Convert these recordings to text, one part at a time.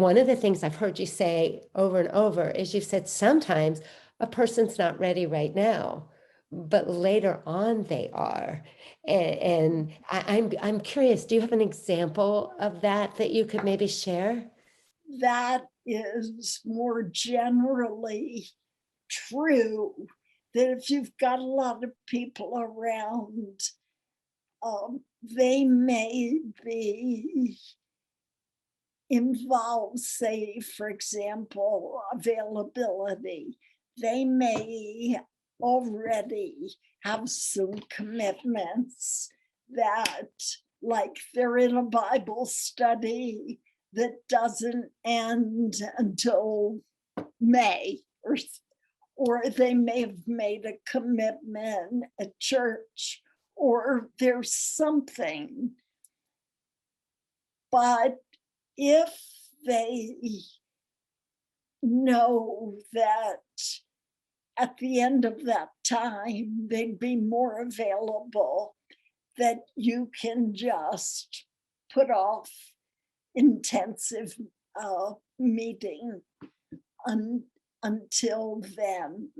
one of the things I've heard you say over and over is you've said sometimes a person's not ready right now, but later on they are. And I'm curious, do you have an example of that you could maybe share? That is more generally true, that if you've got a lot of people around, they may be involved, say, for example, availability. They may already have some commitments that, like, they're in a Bible study that doesn't end until May, or they may have made a commitment at church, or there's something. But if they know that at the end of that time they'd be more available, that you can just put off intensive meeting until then.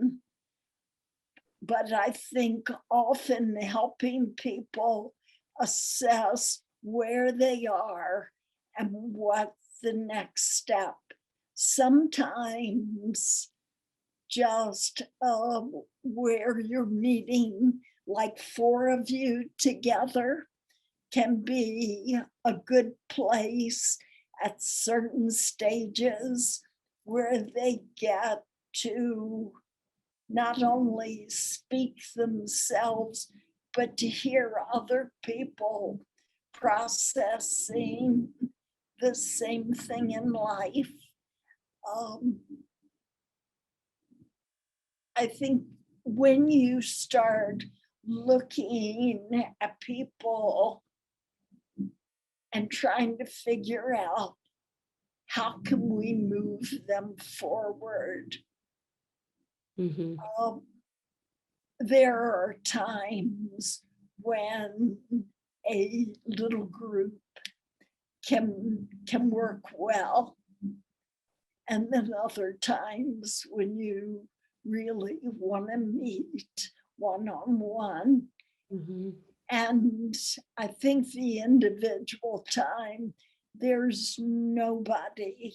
But I think often helping people assess where they are and what the next step. Sometimes just where you're meeting, like four of you together, can be a good place at certain stages where they get to not only speak themselves, but to hear other people processing the same thing in life. Um, I think when you start looking at people and trying to figure out how can we move them forward, Mhm. um, there are times when a little group can work well, and then other times when you really want to meet one-on-one. Mhm. And I think the individual time, there's nobody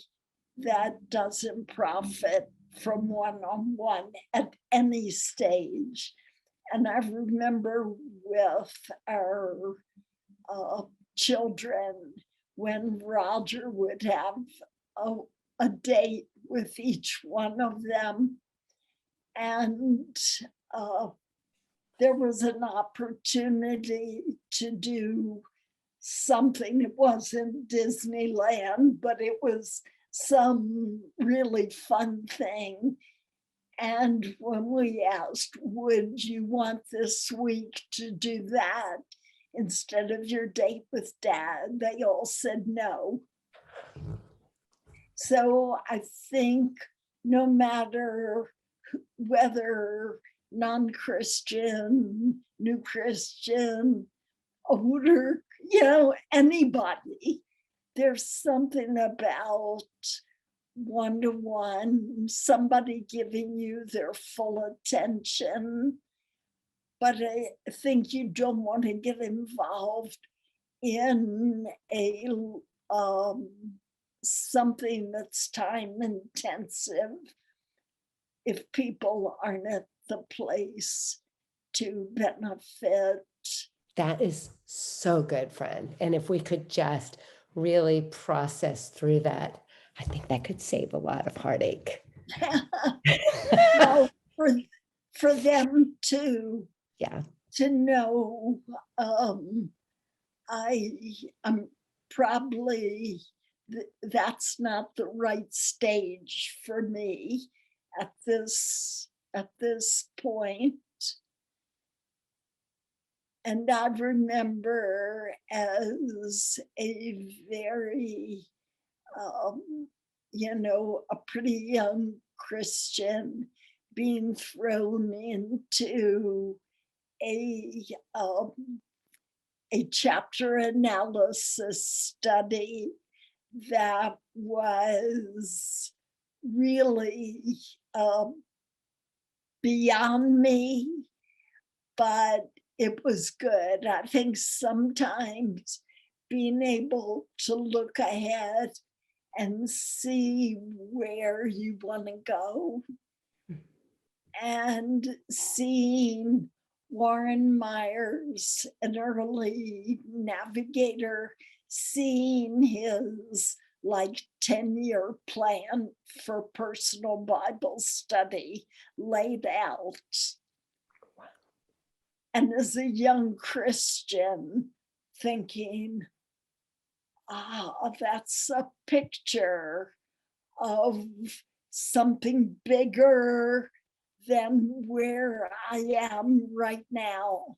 that doesn't profit from one-on-one at any stage. And I remember with our uh, children, when Roger would have a, a date with each one of them, and uh, there was an opportunity to do something. It wasn't Disneyland, but it was some really fun thing. And when we asked, would you want this week to do that instead of your date with dad, they all said no. So I think no matter whether non-Christian, new Christian, older, anybody, there's something about one-to-one, somebody giving you their full attention. But I think you don't want to get involved in a um, something that's time intensive if people aren't at the place to benefit. That is so good, friend. And if we could just really process through that, I think that could save a lot of heartache. Well, for them Yeah. to know, I am probably that's not the right stage for me at this point. And I remember as a very a pretty young Christian being thrown into a um, a chapter analysis study that was really beyond me, but it was good. I think sometimes being able to look ahead and see where you want to go, and seeing Warren Myers, an early navigator, seeing his like 10-year plan for personal Bible study laid out. And as a young Christian, thinking, that's a picture of something bigger than where I am right now.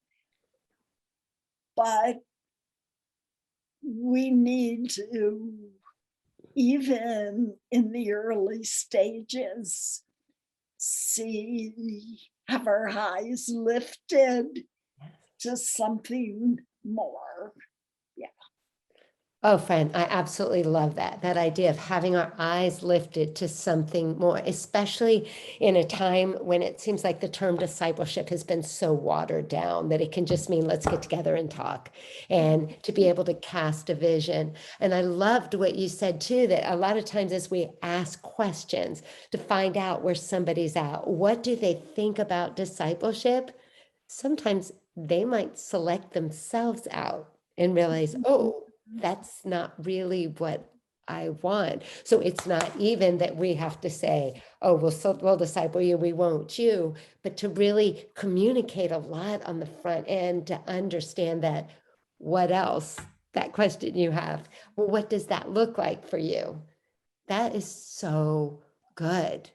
But we need to, even in the early stages, have our eyes lifted to something more. Oh, friend, I absolutely love that. That idea of having our eyes lifted to something more, especially in a time when it seems like the term discipleship has been so watered down that it can just mean let's get together and talk, and to be able to cast a vision. And I loved what you said too, that a lot of times as we ask questions to find out where somebody's at, what do they think about discipleship? Sometimes they might select themselves out and realize, oh, that's not really what I want. So it's not even that we have to say, oh, we'll disciple you, we won't you, but to really communicate a lot on the front end to understand that what else, that question you have, well, what does that look like for you? That is so good.